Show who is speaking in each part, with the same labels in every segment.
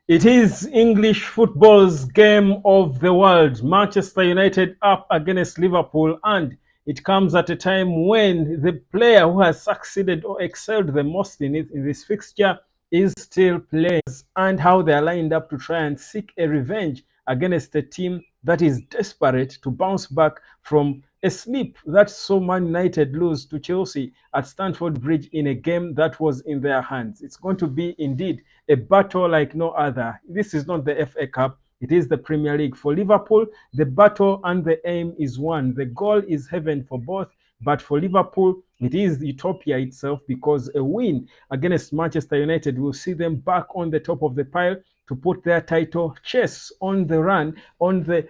Speaker 1: It is English football's game of the world. Manchester United up against Liverpool, and it comes at a time when the player who has succeeded or excelled the most in this fixture is still playing, and how they are lined up to try and seek a revenge against a team that is desperate to bounce back from a sleep that saw Man United lose to Chelsea at Stamford Bridge in a game that was in their hands. It's going to be indeed a battle like no other. This is not the FA Cup. It is the Premier League. For Liverpool, the battle and the aim is one. The goal is heaven for both. But for Liverpool, it is utopia itself, because a win against Manchester United will see them back on the top of the pile to put their title chase on the run, on the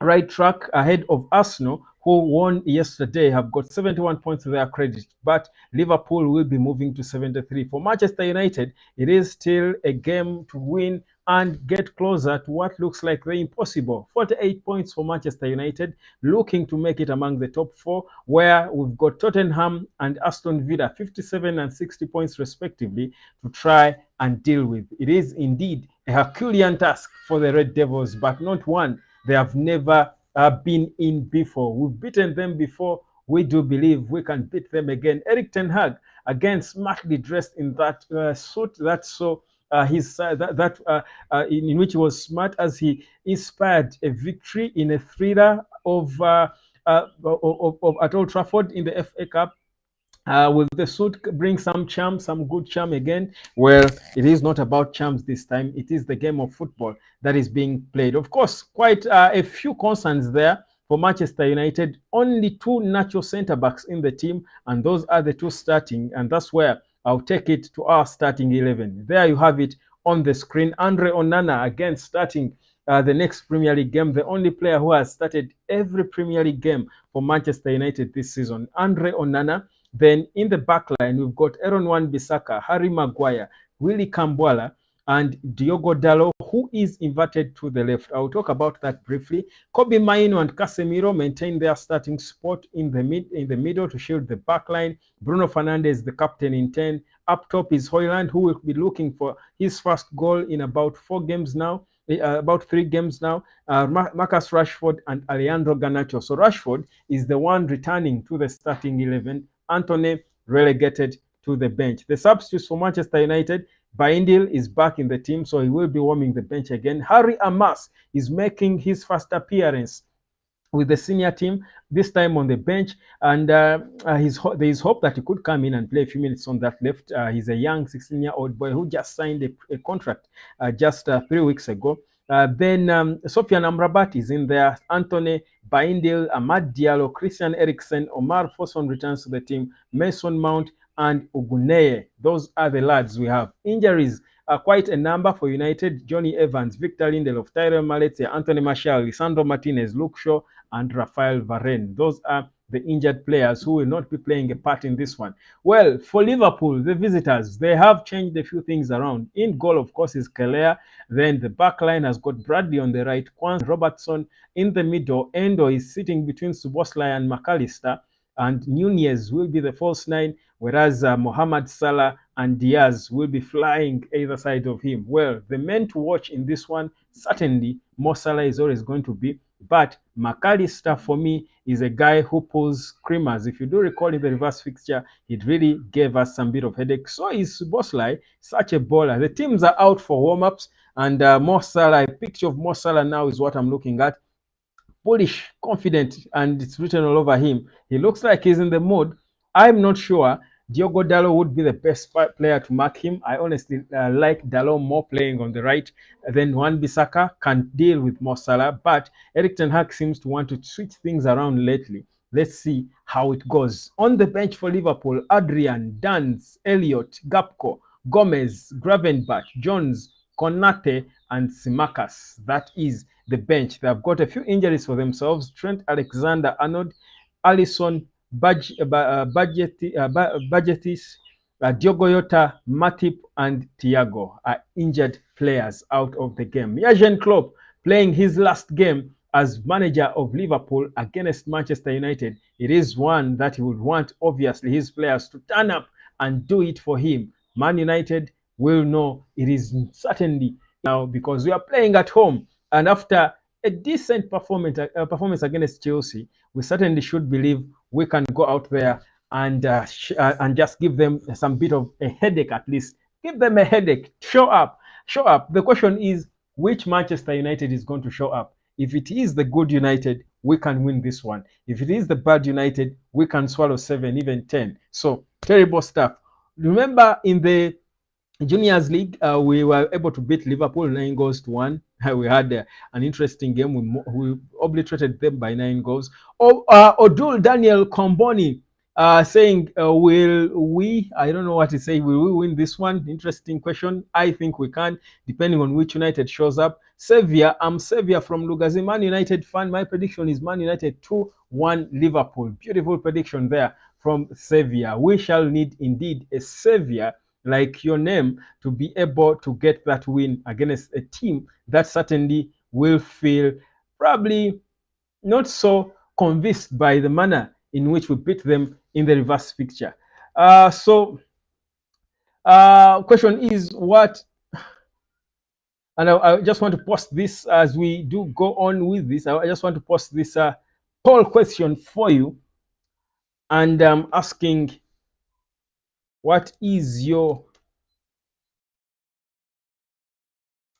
Speaker 1: right track ahead of Arsenal, who won yesterday, have got 71 points to their credit, but Liverpool will be moving to 73. For Manchester United, it is still a game to win and get closer to what looks like the impossible. 48 points for Manchester United, looking to make it among the top four, where we've got Tottenham and Aston Villa, 57 and 60 points respectively, to try and deal with. It is indeed a Herculean task for the Red Devils, but not one they have never been in before. We've beaten them before. We do believe we can beat them again. Eric Ten Hag, again, smartly dressed in that suit that so in which he was smart as he inspired a victory in a thriller at Old Trafford in the FA Cup. Will the suit bring some charm, some good charm again? Well, it is not about charms this time. It is the game of football that is being played. Of course, quite a few concerns there for Manchester United. Only two natural centre-backs in the team, and those are the two starting, and that's where I'll take it to our starting 11. There you have it on the screen. Andre Onana, again, starting the next Premier League game, the only player who has started every Premier League game for Manchester United this season. Andre Onana. Then in the back line, we've got Aaron Wan-Bissaka, Harry Maguire, Willy Kambwala, and Diogo Dalot, who is inverted to the left. I'll talk about that briefly. Kobe Mainoo and Casemiro maintain their starting spot in the middle to shield the back line. Bruno Fernandes, the captain in 10. Up top is Højlund, who will be looking for his first goal in about 4 games now. About 3 games now. Marcus Rashford and Alejandro Garnacho. So Rashford is the one returning to the starting 11. Antony relegated to the bench. The substitutes for Manchester United, Buil is back in the team, so he will be warming the bench again. Harry Amas is making his first appearance with the senior team, this time on the bench, and there is hope that he could come in and play a few minutes on that left. He's a young 16-year-old boy who just signed a contract just 3 weeks ago. Then Sofiane Amrabat is in there. Anthony, Buil, Amad Diallo, Christian Eriksen, Omar Foson returns to the team, Mason Mount, and Uguneye. Those are the lads we have. Injuries are quite a number for United. Johnny Evans, Victor Lindelof, Tyrell Malacia, Anthony Martial, Lisandro Martinez, Luke Shaw, and Rafael Varane. Those are the injured players who will not be playing a part in this one. Well, for Liverpool, the visitors, they have changed a few things around. In goal, of course, is Kelleher. Then the back line has got Bradley on the right, Kwan Robertson in the middle. Endo is sitting between Szoboszlai and McAllister, and Nunez will be the false 9, whereas Mohamed Salah and Diaz will be flying either side of him. Well, the men to watch in this one, certainly Mo Salah is always going to be, but McAllister for me is a guy who pulls creamers. If you do recall in the reverse fixture, it really gave us some bit of headache. So is Szoboszlai, such a baller. The teams are out for warm-ups, and Mo Salah, a picture of Mo Salah now is what I'm looking at. Bullish, confident, and it's written all over him. He looks like he's in the mood. I'm not sure Diogo Dalot would be the best player to mark him. I honestly like Dalot more playing on the right than Wan-Bissaka can deal with Mo Salah, but Eric Ten Hag seems to want to switch things around lately. Let's see how it goes. On the bench for Liverpool, Adrian, Danz, Elliott, Gapco, Gomez, Gravenberch, Jones, Konate, and Tsimikas. That is the bench. They have got a few injuries for themselves. Trent Alexander-Arnold, Alisson, Budgetis, Diogo Jota, Matip, and Thiago are injured players out of the game. Jurgen Klopp playing his last game as manager of Liverpool against Manchester United. It is one that he would want, obviously, his players to turn up and do it for him. Man United will know it is certainly now because we are playing at home. And after a decent performance against Chelsea, we certainly should believe we can go out there and just give them some bit of a headache at least. Give them a headache. Show up. Show up. The question is which Manchester United is going to show up. If it is the good United, we can win this one. If it is the bad United, we can swallow 7, even 10. So terrible stuff. Remember in the Juniors League, we were able to beat Liverpool 9 goals to 1. We had an interesting game. We obliterated them by 9 goals. Odul Daniel Komboni saying, will we? I don't know what to say. Will we win this one? Interesting question. I think we can, depending on which United shows up. Xavier, I'm Xavier from Lugazi, Man United fan. My prediction is Man United 2-1 Liverpool. Beautiful prediction there from Xavier. We shall need indeed a Xavier like your name to be able to get that win against a team that certainly will feel probably not so convinced by the manner in which we beat them in the reverse fixture. Question is what, and I just want to post this as we do go on with this. I just want to post this poll question for you, and asking, what is your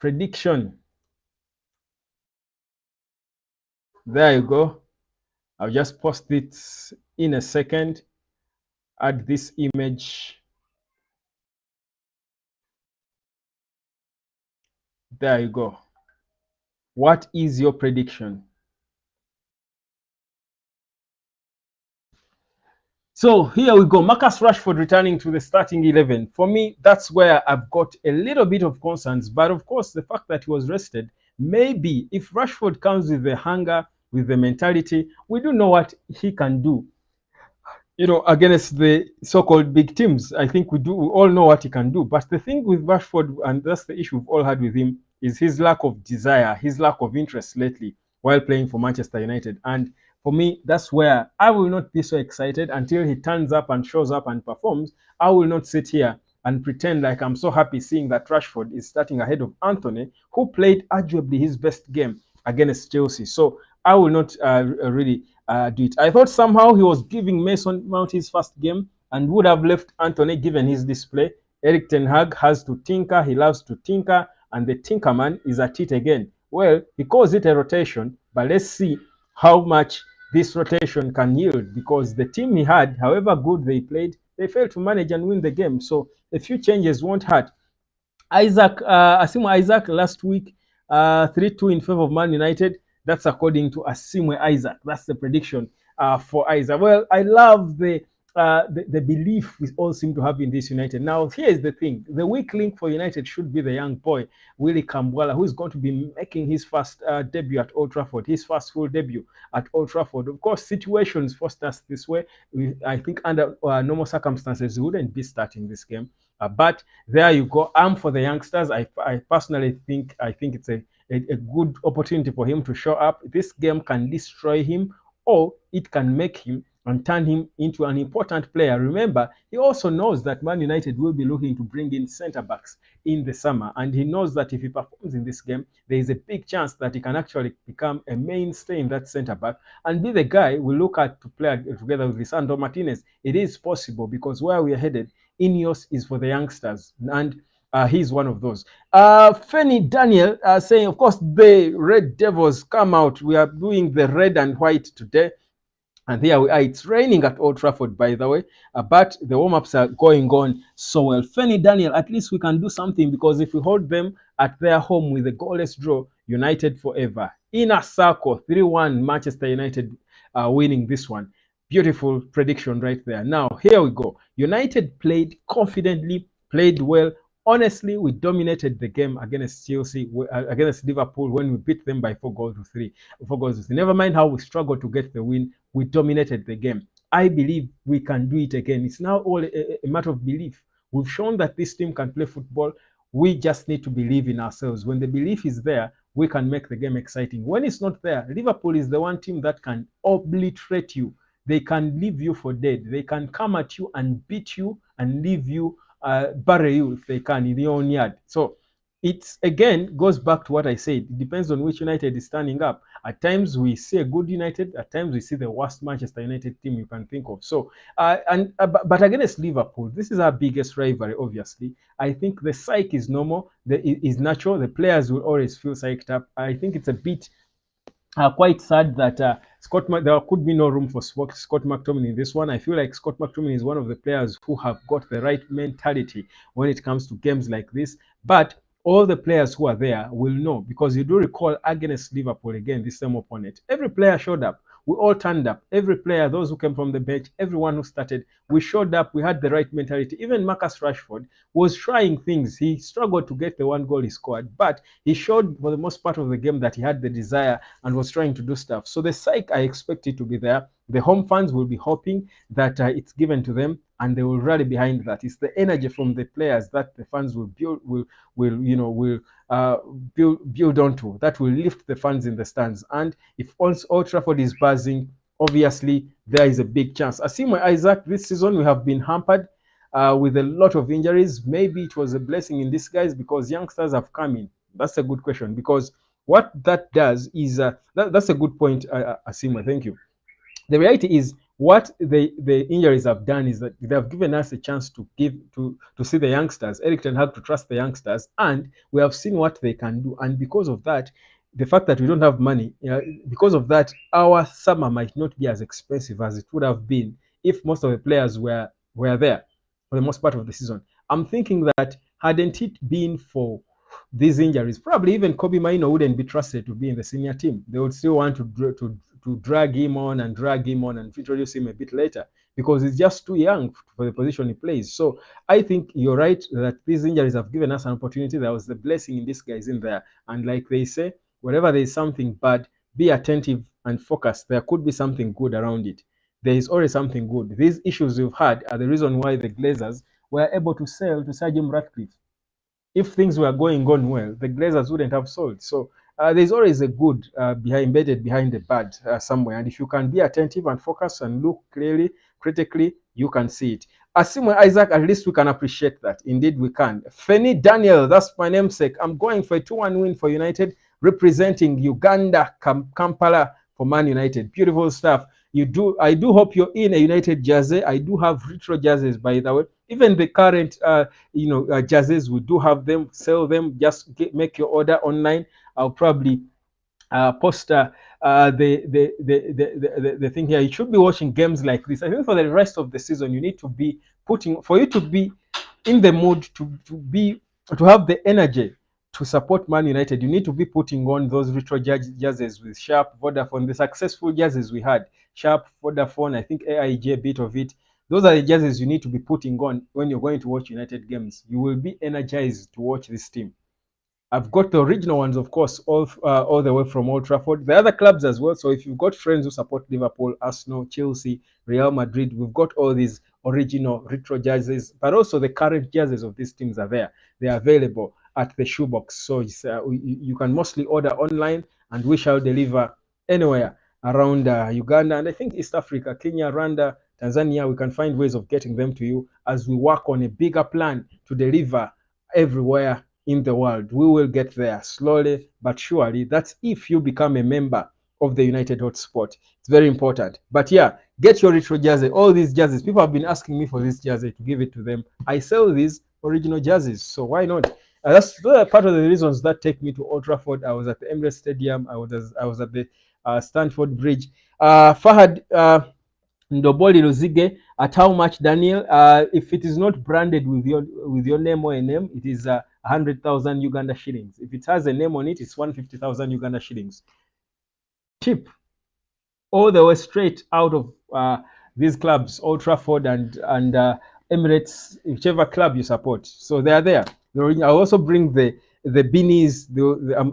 Speaker 1: prediction? There you go. I'll just post it in a second. Add this image. There you go. What is your prediction? So here we go. Marcus Rashford returning to the starting 11. For me, that's where I've got a little bit of concerns. But of course, the fact that he was rested, maybe if Rashford comes with the hunger, with the mentality, we do know what he can do. You know, against the so-called big teams, I think we all know what he can do. But the thing with Rashford, and that's the issue we've all had with him, is his lack of desire, his lack of interest lately while playing for Manchester United. And for me, that's where I will not be so excited until he turns up and shows up and performs. I will not sit here and pretend like I'm so happy seeing that Rashford is starting ahead of Anthony, who played arguably his best game against Chelsea. So I will not really do it. I thought somehow he was giving Mason Mount his first game and would have left Anthony given his display. Eric Ten Hag has to tinker. He loves to tinker, and the Tinkerman is at it again. Well, he calls it a rotation, but let's see how much this rotation can yield, because the team he had, however good they played, they failed to manage and win the game. So a few changes won't hurt. Asimu Isaac last week, 3-2 in favor of Man United. That's according to Asimwe Isaac. That's the prediction for Isaac. Well, I love the belief we all seem to have in this United. Now, here's the thing. The weak link for United should be the young boy, Willie Kambwala, who is going to be making his first debut at Old Trafford, his first full debut at Old Trafford. Of course, situations forced us this way. I think under normal circumstances, we wouldn't be starting this game. But there you go. I'm for the youngsters. I personally think it's a good opportunity for him to show up. This game can destroy him, or it can make him and turn him into an important player. Remember, he also knows that Man United will be looking to bring in centre backs in the summer, and he knows that if he performs in this game, there is a big chance that he can actually become a mainstay in that centre back and be the guy we look at to play together with Lisandro Martinez. It is possible, because where we are headed, Ineos is for the youngsters, and he's one of those. Feni Daniel saying, of course, the Red Devils come out. We are doing the red and white today. And here we are. It's raining at Old Trafford, by the way, but the warm-ups are going on so well. Feni Daniel, at least we can do something, because if we hold them at their home with a goalless draw, United forever. Inner circle, 3-1, Manchester United winning this one. Beautiful prediction right there. Now, here we go. United played confidently, played well. Honestly, we dominated the game against Chelsea, against Liverpool, when we beat them by 4 goals to 3. Never mind how we struggled to get the win. We dominated the game. I believe we can do it again. It's now all a matter of belief. We've shown that this team can play football. We just need to believe in ourselves. When the belief is there, we can make the game exciting. When it's not there, Liverpool is the one team that can obliterate you. They can leave you for dead. They can come at you and beat you and leave you, bury you if they can in your own yard. So it's again goes back to what I said. It depends on which United is standing up. At times we see a good United, at times we see the worst Manchester United team you can think of. So, but against Liverpool, this is our biggest rivalry. Obviously, I think the psyche is normal, is natural. The players will always feel psyched up. I think it's a bit quite sad that there could be no room for Scott McTominay in this one. I feel like Scott McTominay is one of the players who have got the right mentality when it comes to games like this. But all the players who are there will know, because you do recall against Liverpool again, this same opponent, every player showed up. We all turned up. Every player, those who came from the bench, everyone who started, we showed up. We had the right mentality. Even Marcus Rashford was trying things. He struggled to get the one goal he scored, but he showed for the most part of the game that he had the desire and was trying to do stuff. So the psyche, I expect it to be there. The home fans will be hoping that it's given to them, and they will rally behind that. It's the energy from the players that the fans will build, will build onto, that will lift the fans in the stands. And if Old Trafford is buzzing, obviously there is a big chance. Asima Isaac, this season we have been hampered with a lot of injuries. Maybe it was a blessing in disguise because youngsters have come in. That's a good question, because what that does is that's a good point, Asima. Thank you. The reality is, what the injuries have done is that they have given us a chance to see the youngsters. Eric Ten Hag to trust the youngsters, and we have seen what they can do. And because of that, the fact that we don't have money, because of that, our summer might not be as expensive as it would have been if most of the players were there for the most part of the season. I'm thinking that hadn't it been for these injuries, probably even Kobe Maino wouldn't be trusted to be in the senior team. They would still want to drag him on and introduce him a bit later, because he's just too young for the position he plays. So I think you're right that these injuries have given us an opportunity. There was the blessing in disguise in there. And like they say, wherever there is something bad, be attentive and focus. There could be something good around it. There is always something good. These issues we've had are the reason why the Glazers were able to sell to Sir Jim Ratcliffe. If things were going on well, the Glazers wouldn't have sold. So there's always a good embedded behind the bad somewhere. And if you can be attentive and focus and look clearly, critically, you can see it. Asimwe Isaac, at least we can appreciate that. Indeed, we can. Feni Daniel, that's my namesake. I'm going for a 2-1 win for United, representing Uganda, Kampala for Man United. Beautiful stuff. I do hope you're in a United jersey. I do have retro jerseys, by the way. Even the current, jerseys, we do have them. Sell them. Just make your order online. I'll probably post the thing here. You should be watching games like this. I think for the rest of the season, you need to be for you to be in the mood to have the energy to support Man United. You need to be putting on those retro jerseys with Sharp, Vodafone, the successful jerseys we had. Sharp, Vodafone, I think AIG, a bit of it. Those are the jerseys you need to be putting on when you're going to watch United games. You will be energized to watch this team. I've got the original ones, of course, all the way from Old Trafford. The other clubs as well. So if you've got friends who support Liverpool, Arsenal, Chelsea, Real Madrid, we've got all these original retro jerseys, but also the current jerseys of these teams are there. They are available at the shoebox. So you can mostly order online, and we shall deliver anywhere around Uganda, and I think East Africa, Kenya, Rwanda, Tanzania. We can find ways of getting them to you as we work on a bigger plan to deliver everywhere in the world. We will get there slowly but surely. That's if you become a member of the United Hotspot. It's very important. But yeah, get your retro jersey. All these jerseys, people have been asking me for this jersey to give it to them. I sell these original jerseys, so why not? That's part of the reasons that take me to Old Trafford. I was at the Emirates Stadium. I was at the Stamford Bridge. Fahad Ndoboli Luzige, at how much, Daniel? If it is not branded with your name or a name, it is 100,000 Uganda shillings. If it has a name on it, it's 150,000 Uganda shillings. Cheap, all the way straight out of these clubs, Old Trafford and Emirates, whichever club you support. So they are there. I'll also bring the beanies.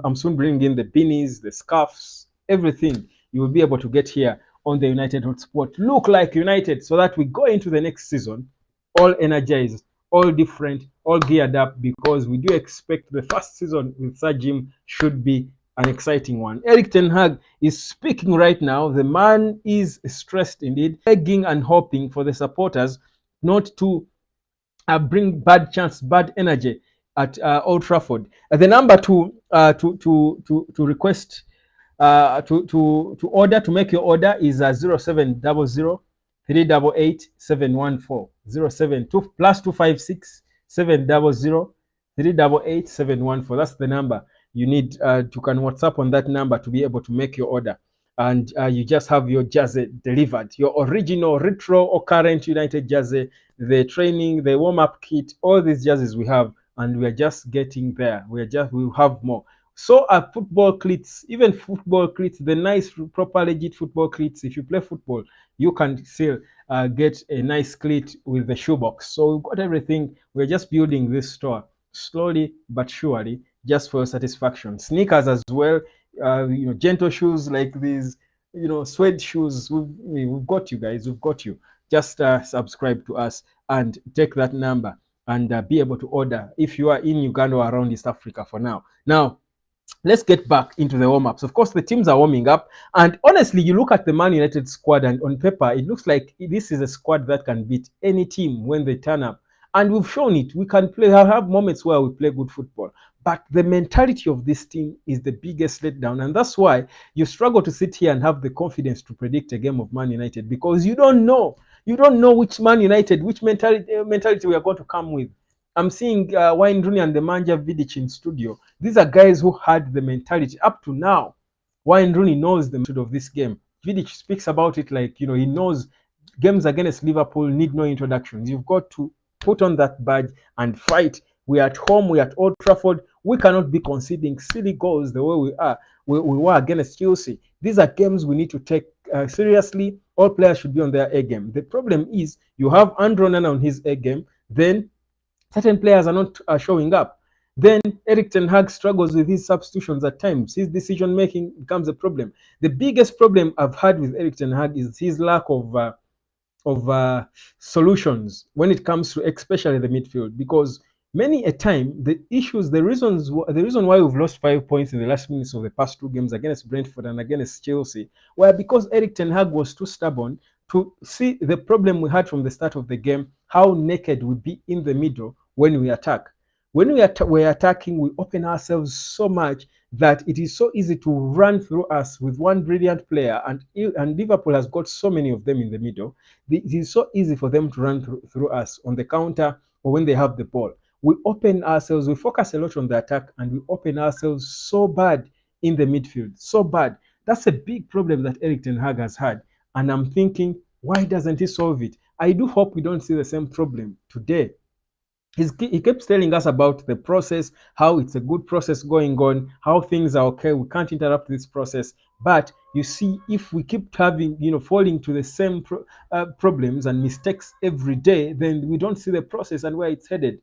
Speaker 1: I'm soon bringing in the beanies, the scarves, everything you will be able to get here on the United Hotspot. Look like United, so that we go into the next season all energized, all different, all geared up, because we do expect the first season with Sir Jim should be an exciting one. Eric Ten Hag is speaking right now. The man is stressed indeed, begging and hoping for the supporters not to bring bad chance, bad energy at Old Trafford. The number to request to order, to make your order, is 0700 388 714 072 plus 256 700 388 714. That's the number you need. You can WhatsApp on that number to be able to make your order, and you just have your jersey delivered, your original, retro, or current United jersey, the training, the warm-up kit, all these jerseys we have, and we are just getting there. We'll have more. So are football cleats, even football cleats, the nice, proper, legit football cleats. If you play football, you can still get a nice cleat with the shoebox. So we've got everything. We're just building this store slowly but surely, just for your satisfaction. Sneakers as well, gentle shoes like these, suede shoes. We've got you guys. We've got you. Just subscribe to us and take that number and be able to order if you are in Uganda or around East Africa for now. Now, let's get back into the warm-ups. Of course, the teams are warming up, and honestly, you look at the Man United squad, and on paper, it looks like this is a squad that can beat any team when they turn up. And we've shown it. We can play. I have moments where we play good football, but the mentality of this team is the biggest letdown, and that's why you struggle to sit here and have the confidence to predict a game of Man United, because you don't know. You don't know which Man United, which mentality we are going to come with. I'm seeing Wayne Rooney and the manager Vidic in studio. These are guys who had the mentality up to now. Wayne Rooney knows the mentality of this game. Vidic speaks about it like, he knows games against Liverpool need no introductions. You've got to put on that badge and fight. We're at home. We're at Old Trafford. We cannot be conceding silly goals the way we are. We were against Chelsea. These are games we need to take seriously. All players should be on their A game. The problem is you have Andrew Nana on his A game. Then certain players are not showing up. Then Erik ten Hag struggles with his substitutions at times. His decision making becomes a problem. The biggest problem I've had with Erik ten Hag is his lack of solutions when it comes to especially the midfield, because many a time the reason why we've lost 5 points in the last minutes of the past two games against Brentford and against Chelsea were because Erik ten Hag was too stubborn to see the problem we had from the start of the game, how naked we be in the middle when we attack. When we're attacking, we open ourselves so much that it is so easy to run through us with one brilliant player, and Liverpool has got so many of them in the middle. It is so easy for them to run through us on the counter or when they have the ball. We open ourselves, we focus a lot on the attack, and we open ourselves so bad in the midfield, so bad. That's a big problem that Erik ten Hag has had, and I'm thinking, why doesn't he solve it? I do hope we don't see the same problem today. He keeps telling us about the process, how it's a good process going on, how things are okay. We can't interrupt this process. But you see, if we keep having, falling to the same problems and mistakes every day, then we don't see the process and where it's headed.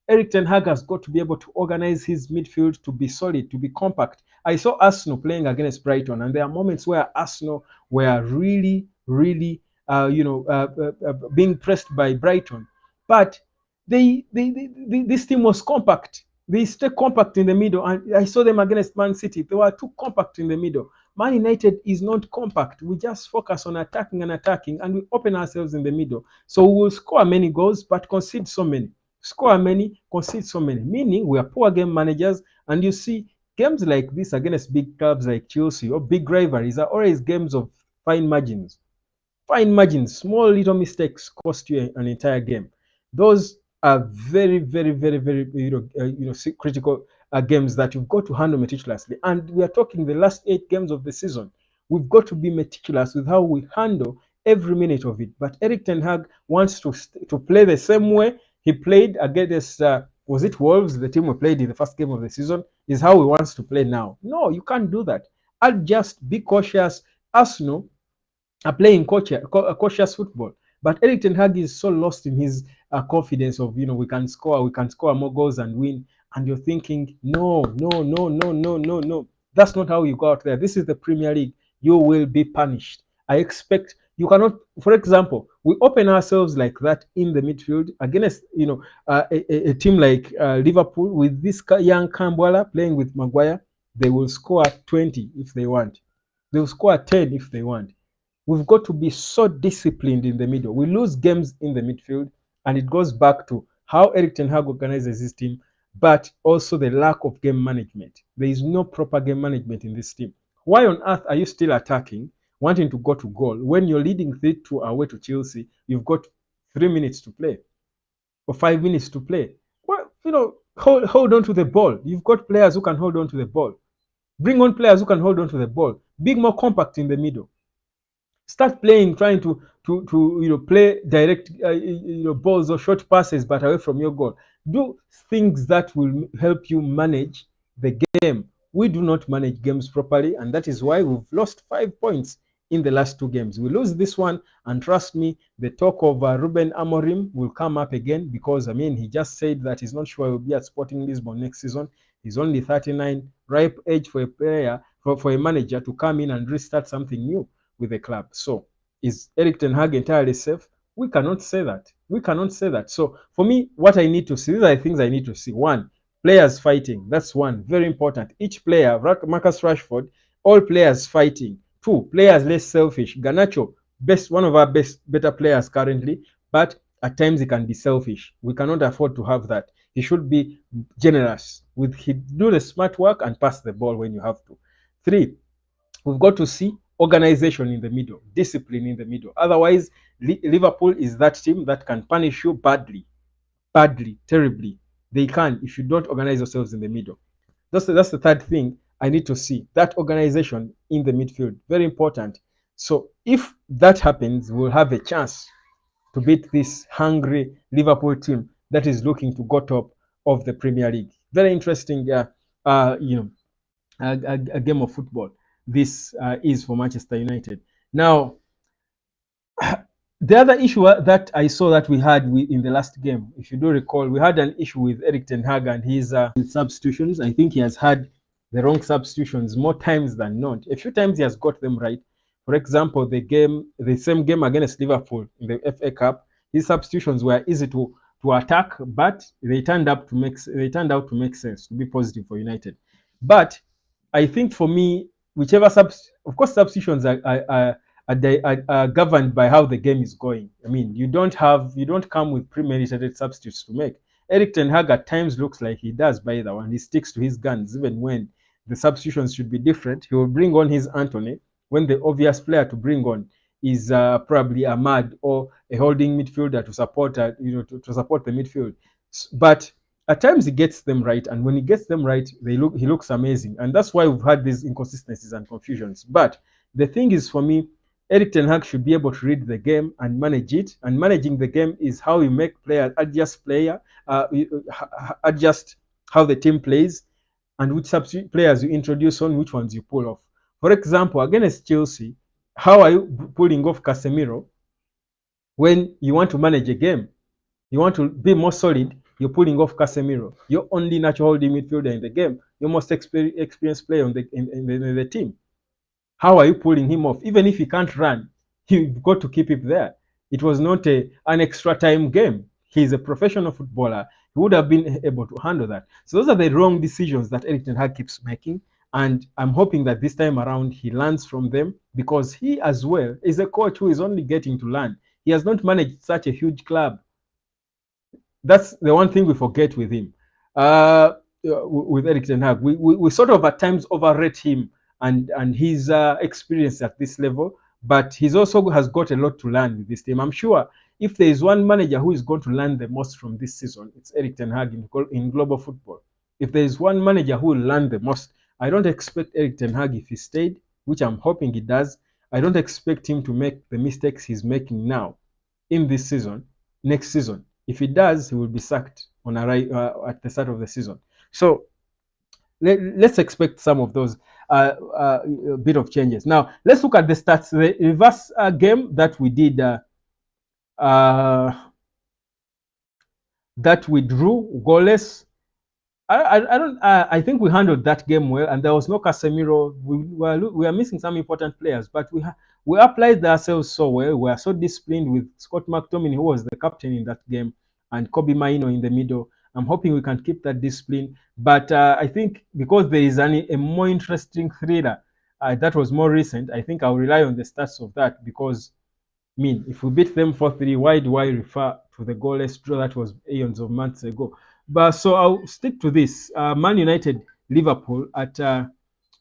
Speaker 1: Erik ten Hag has got to be able to organize his midfield to be solid, to be compact. I saw Arsenal playing against Brighton, and there are moments where Arsenal were really, really, being pressed by Brighton. But this team was compact. They stay compact in the middle, and I saw them against Man City. They were too compact in the middle. Man United is not compact. We just focus on attacking, and we open ourselves in the middle. So we will score many goals, but concede so many. Score many, concede so many. Meaning we are poor game managers, and you see games like this against big clubs like Chelsea or big rivalries are always games of fine margins. Fine margins, small little mistakes cost you an entire game. Those are very, very, very, very critical games that you've got to handle meticulously. And we are talking the last 8 games of the season. We've got to be meticulous with how we handle every minute of it. But Erik ten Hag wants to play the same way he played against was it Wolves, the team we played in the first game of the season, is how he wants to play now. No, you can't do that. I'll just be cautious. Arsenal are playing cautious football. But Erik ten Hag is so lost in his confidence of, we can score more goals and win. And you're thinking, no. That's not how you go out there. This is the Premier League. You will be punished. I expect you cannot, for example, we open ourselves like that in the midfield against, a team like Liverpool with this young Kambwala playing with Maguire. They will score 20 if they want. They will score 10 if they want. We've got to be so disciplined in the middle. We lose games in the midfield, and it goes back to how Erik ten Hag organizes his team but also the lack of game management. There is no proper game management in this team. Why on earth are you still attacking, wanting to go to goal when you're leading 3-2 away to Chelsea? You've got 3 minutes to play or 5 minutes to play. Well, hold on to the ball. You've got players who can hold on to the ball. Bring on players who can hold on to the ball. Be more compact in the middle. Start playing, trying to play direct balls or short passes, but away from your goal. Do things that will help you manage the game. We do not manage games properly, and that is why we've lost 5 points in the last 2 games. We lose this one, and trust me, the talk of Ruben Amorim will come up again, because he just said that he's not sure he'll be at Sporting Lisbon next season. He's only 39, ripe age for a player, for a manager to come in and restart something new with the club. So is Erik ten Hag entirely safe? We cannot say that. We cannot say that. So for me, what I need to see, these are the things I need to see. One, players fighting. That's one, very important. Each player, Marcus Rashford, all players fighting. Two, players less selfish. Garnacho, one of our better players currently, but at times he can be selfish. We cannot afford to have that. He should be generous. He do the smart work and pass the ball when you have to. Three, we've got to see organization in the middle, discipline in the middle. Otherwise, Liverpool is that team that can punish you badly, terribly. They can if you don't organize yourselves in the middle. That's the third thing I need to see. That organization in the midfield, very important. So if that happens, we'll have a chance to beat this hungry Liverpool team that is looking to go top of the Premier League. Very interesting, a game of football this is for Manchester United. Now, the other issue that I saw that we had in the last game, if you do recall, we had an issue with Erik ten Hag and his substitutions. I think he has had the wrong substitutions more times than not. A few times he has got them right. For example, the same game against Liverpool in the FA Cup, his substitutions were easy to attack, but they turned out to make sense, to be positive for United. But I think for me, whichever of course, substitutions are governed by how the game is going. You don't come with premeditated substitutes to make. Erik ten Hag at times looks like he does, by the one. He sticks to his guns even when the substitutions should be different. He will bring on his Anthony when the obvious player to bring on is probably Ahmad or a holding midfielder to support to support the midfield. But at times he gets them right, and when he gets them right, he looks amazing, and that's why we've had these inconsistencies and confusions. But the thing is, for me, Erik ten Hag should be able to read the game and manage it. And managing the game is how you make players adjust how the team plays, and which substitute players you introduce on, which ones you pull off. For example, against Chelsea, how are you pulling off Casemiro when you want to manage a game? You want to be more solid, you're pulling off Casemiro. You're only natural holding midfielder in the game. You're most experienced player in the team. How are you pulling him off? Even if he can't run, you've got to keep him there. It was not an extra time game. He's a professional footballer. He would have been able to handle that. So those are the wrong decisions that Erik ten Hag keeps making. And I'm hoping that this time around he learns from them, because he as well is a coach who is only getting to learn. He has not managed such a huge club. That's the one thing we forget with him. With Erik ten Hag, we sort of at times overrate him and his experience at this level, but he's also has got a lot to learn with this team. I'm sure if there is one manager who is going to learn the most from this season, it's Erik ten Hag in global football. If there is one manager who will learn the most, I don't expect Erik ten Hag, if he stayed, which I'm hoping he does, I don't expect him to make the mistakes he's making now in this season, next season. If he does, he will be sacked at the start of the season. So let's expect some of those bit of changes. Now, let's look at the stats. The reverse game that we did, that we drew goalless. I think we handled that game well, and there was no Casemiro. We are missing some important players, but we applied ourselves so well. We are so disciplined with Scott McTominay, who was the captain in that game, and Kobe Maino in the middle. I'm hoping we can keep that discipline. But I think because there is a more interesting thriller that was more recent, I think I'll rely on the stats of that, because if we beat them 4-3, why do I refer to the goalless draw that was aeons of months ago? But so I'll stick to this. Man United, Liverpool at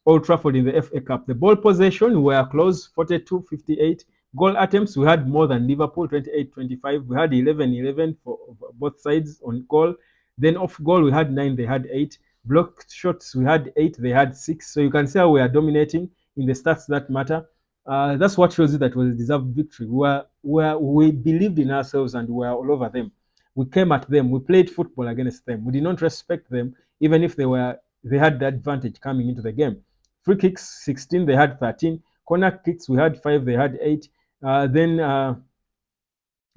Speaker 1: Old Trafford in the FA Cup. The ball possession were close, 42-58. Goal attempts, we had more than Liverpool, 28-25. We had 11-11 for both sides on goal. Then off goal, we had 9, they had 8. Block shots, we had 8, they had 6. So you can see how we are dominating in the stats that matter. That's what shows you that was a deserved victory. We believed in ourselves and we were all over them. We came at them. We played football against them. We did not respect them, even if they had the advantage coming into the game. Free kicks, 16, they had 13. Corner kicks, we had 5, they had 8. Then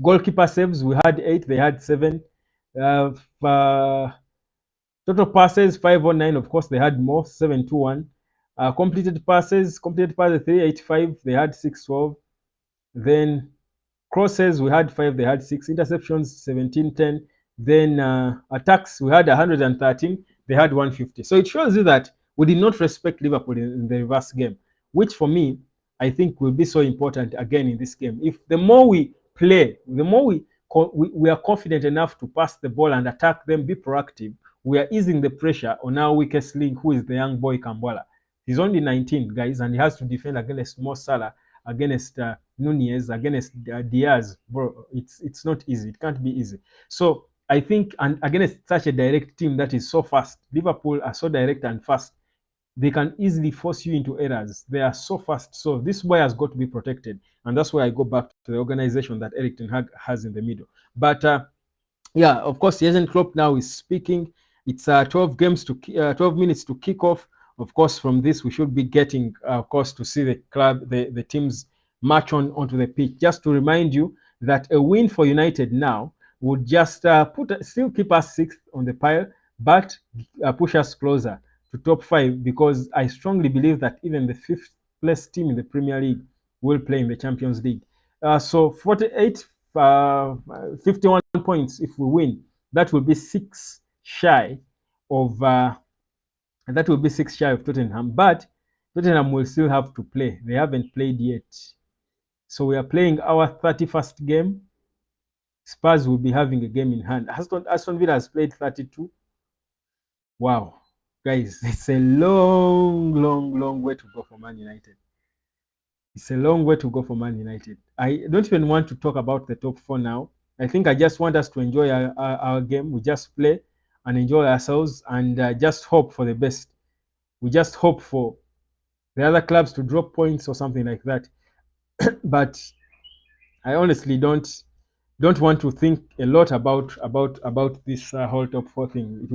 Speaker 1: goalkeeper saves, we had 8, they had 7. Uh, Total passes, 519, of course, they had more, 721. Completed passes, 385, they had 612. Then crosses, we had 5, they had 6. Interceptions, 1710. Then attacks, we had 113, they had 150. So it shows you that we did not respect Liverpool in the reverse game, which for me, I think will be so important again in this game. If the more we play, the more we are confident enough to pass the ball and attack them, be proactive, we are easing the pressure on our weakest link, who is the young boy Kambwala. He's only 19, guys, and he has to defend against Mo Salah, against Nunez, against Diaz. Bro, it's not easy. It can't be easy. So I think, and against such a direct team that is so fast, Liverpool are so direct and fast, they can easily force you into errors. They are so fast. So this boy has got to be protected. And that's why I go back to the organization that Eric Ten Hag has in the middle. But yeah, of course, Jurgen Klopp now is speaking. It's 12 minutes to kick off. Of course, from this we should be getting, of course, to see the club, the teams march onto the pitch. Just to remind you that a win for United now would just still keep us sixth on the pile, but push us closer to top 5, because I strongly believe that even the 5th place team in the Premier League will play in the Champions League. So 48, 51 points if we win. That will be 6 shy of Tottenham. But Tottenham will still have to play. They haven't played yet. So we are playing our 31st game. Spurs will be having a game in hand. Aston Villa has played 32. Wow. Guys, it's a long way to go for Man United. It's a long way to go for Man United. I don't even want to talk about the top 4 now. I think I just want us to enjoy our game. We just play and enjoy ourselves and just hope for the best. We just hope for the other clubs to drop points or something like that. But I honestly don't want to think a lot about this whole top 4 thing.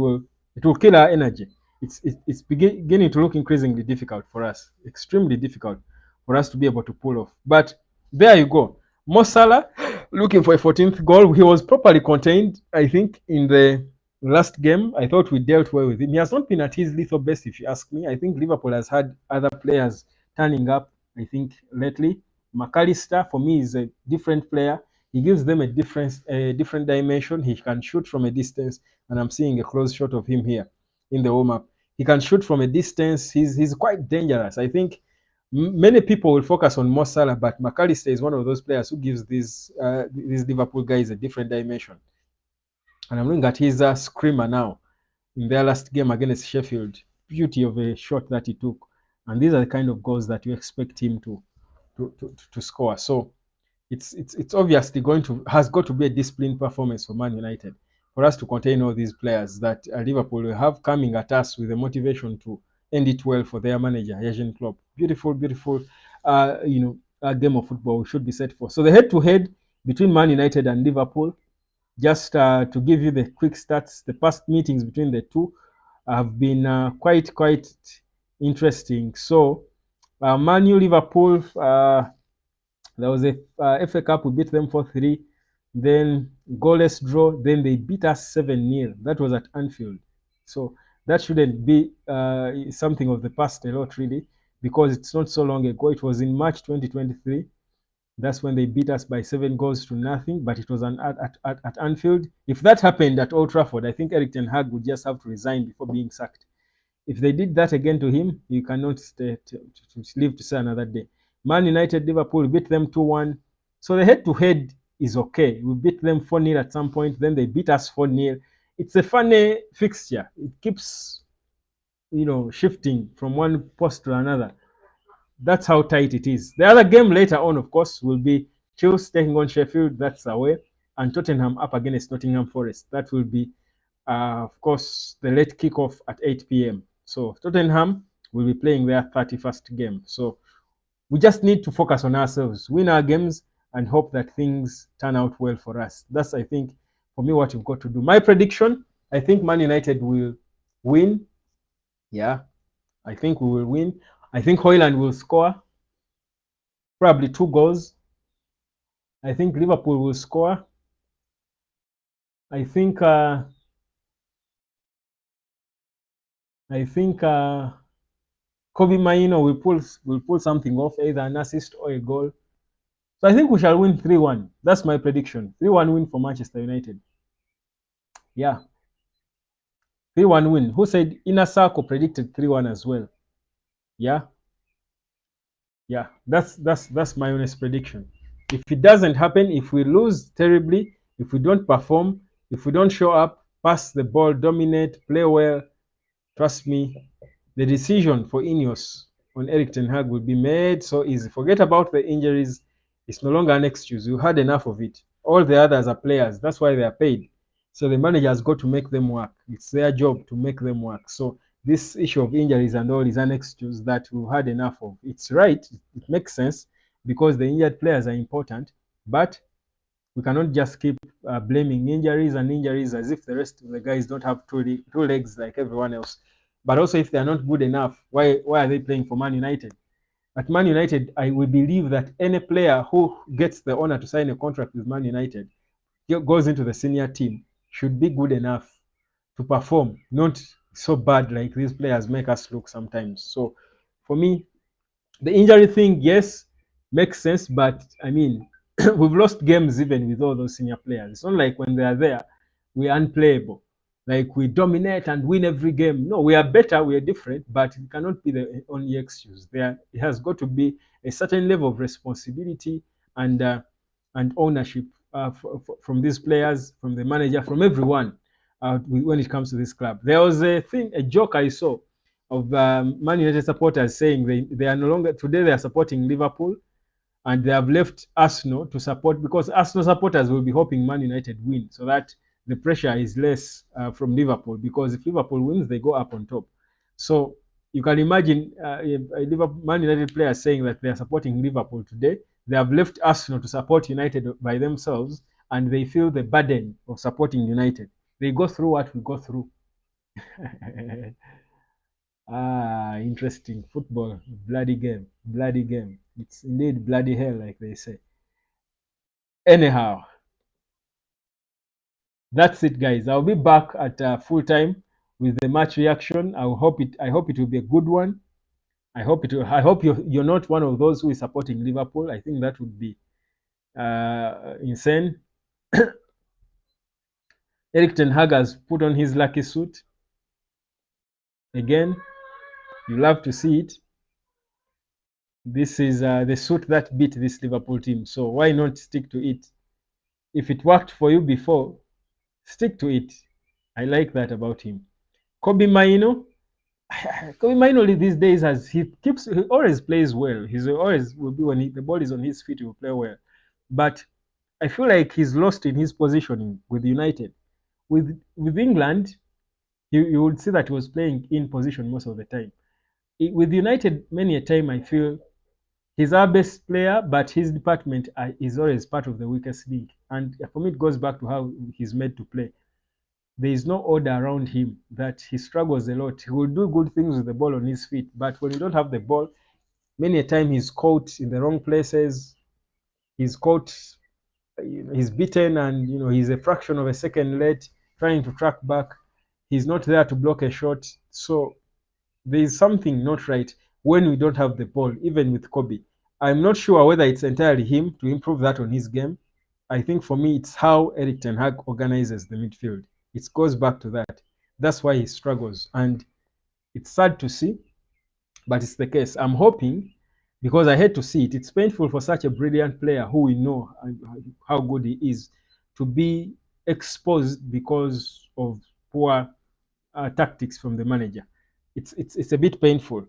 Speaker 1: It will kill our energy. It's beginning to look increasingly difficult for us, extremely difficult for us to be able to pull off. But there you go. Mo Salah looking for a 14th goal. He was properly contained, I think, in the last game. I thought we dealt well with him. He has not been at his lethal best, if you ask me. I think Liverpool has had other players turning up, I think, lately. McAllister, for me, is a different player. He gives them a different dimension. He can shoot from a distance, and I'm seeing a close shot of him here in the warm-up. He can shoot from a distance. He's quite dangerous. I think many people will focus on Mo Salah, but McAllister is one of those players who gives these Liverpool guys a different dimension. And I'm looking at his screamer now in their last game against Sheffield. Beauty of a shot that he took. And these are the kind of goals that you expect him to score. So it's obviously has got to be a disciplined performance for Man United for us to contain all these players that Liverpool will have coming at us with the motivation to end it well for their manager, Jurgen Klopp. Beautiful game of football we should be set for. So the head-to-head between Man United and Liverpool, just to give you the quick stats, the past meetings between the two have been quite interesting. So Man U Liverpool, there was a FA Cup, we beat them 4-3, then goalless draw, then they beat us 7-0. That was at Anfield. So that shouldn't be something of the past a lot, really, because it's not so long ago. It was in March 2023. That's when they beat us by 7-0, but it was at Anfield. If that happened at Old Trafford, I think Eric Ten Hag would just have to resign before being sacked. If they did that again to him, you cannot stay to live to see another day. Man United, Liverpool, beat them 2-1. So the head-to-head is okay. We beat them 4-0 at some point. Then they beat us 4-0. it's a funny fixture. It keeps shifting from one post to another. That's how tight it is. The other game later on, of course, will be Chelsea taking on Sheffield. That's away, and Tottenham up against Nottingham Forest. That will be, of course, the late kickoff at 8 p.m. So Tottenham will be playing their 31st game. So we just need to focus on ourselves, win our games, and hope that things turn out well for us. That's, I think, for me, what we've got to do. My prediction: I think Man United will win. Yeah, I think we will win. I think Hoyland will score probably 2 goals. I think Liverpool will score. I think Kobe Maino will pull something off, either an assist or a goal. So I think we shall win 3-1. That's my prediction. 3-1 win for Manchester United. Yeah, 3-1 win. Who said Inner Circle predicted 3-1 as well? Yeah, yeah. That's my honest prediction. If it doesn't happen, if we lose terribly, if we don't perform, if we don't show up, pass the ball, dominate, play well, trust me, the decision for Ineos on Eric Ten Hag will be made so easy. Forget about the injuries. It's no longer an excuse. You had enough of it. All the others are players. That's why they are paid. So the manager has got to make them work. It's their job to make them work. So this issue of injuries and all is an excuse that we've had enough of. It's right. It makes sense because the injured players are important. But we cannot just keep blaming injuries and injuries as if the rest of the guys don't have two legs like everyone else. But also, if they are not good enough, why are they playing for Man United? At Man United, I will believe that any player who gets the honor to sign a contract with Man United goes into the senior team should be good enough to perform, not so bad like these players make us look sometimes. So, for me, the injury thing, yes, makes sense, but I mean, we've lost games even with all those senior players. It's not like when they are there, we are unplayable. Like we dominate and win every game. No, we are better, we are different, but it cannot be the only excuse. There it has got to be a certain level of responsibility and ownership from these players, from the manager, from everyone when it comes to this club. There was a joke I saw of Man United supporters saying they are no longer today they are supporting Liverpool and they have left Arsenal to support because Arsenal supporters will be hoping Man United win so that the pressure is less from Liverpool because if Liverpool wins they go up on top. So you can imagine a Man United player saying that they are supporting Liverpool today. They have left Arsenal to support United by themselves and they feel the burden of supporting United. They go through what we go through. Interesting. Football, bloody game, bloody game. It's indeed bloody hell, like they say. Anyhow, that's it, guys. I'll be back at full time with the match reaction. I hope it will be a good one. I hope it will. I hope you're not one of those who is supporting Liverpool. I think that would be insane. Eric Ten Hag has put on his lucky suit again. You love to see it. This is the suit that beat this Liverpool team. So why not stick to it? If it worked for you before, stick to it. I like that about him. Kobe Maino. Kobe Maino these days he always plays well. He's always will be when the ball is on his feet, he will play well. But I feel like he's lost in his positioning with United. With England, you would see that he was playing in position most of the time. With United, many a time I feel he's our best player, but his department is always part of the weakest link. And for me, it goes back to how he's made to play. There is no order around him, that he struggles a lot. He will do good things with the ball on his feet, but when you don't have the ball, many a time he's caught in the wrong places. He's caught, he's beaten, and he's a fraction of a second late trying to track back. He's not there to block a shot. So there is something not right when we don't have the ball, even with Kobe. I'm not sure whether it's entirely him to improve that on his game. I think for me, it's how Eric Ten Hag organizes the midfield. It goes back to that. That's why he struggles. And it's sad to see, but it's the case. I'm hoping, because I hate to see it, it's painful for such a brilliant player who we know how good he is to be exposed because of poor tactics from the manager. It's a bit painful.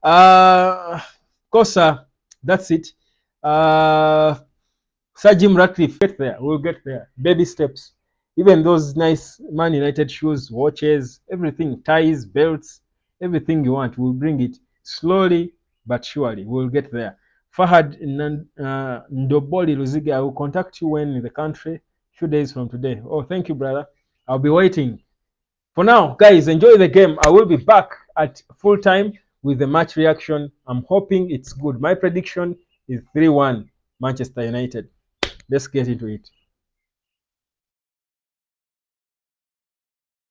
Speaker 1: Of course, that's it. Sir Jim Ratcliffe, get there. We'll get there. Baby steps. Even those nice Man United shoes, watches, everything, ties, belts, everything you want, we'll bring it slowly but surely. We'll get there. Fahad Ndoboli Luziga, I will contact you when in the country, 2 days from today. Oh, thank you, brother. I'll be waiting. For now, guys, enjoy the game. I will be back at full time with the match reaction. I'm hoping it's good. My prediction is 3-1 Manchester United. Let's get into it.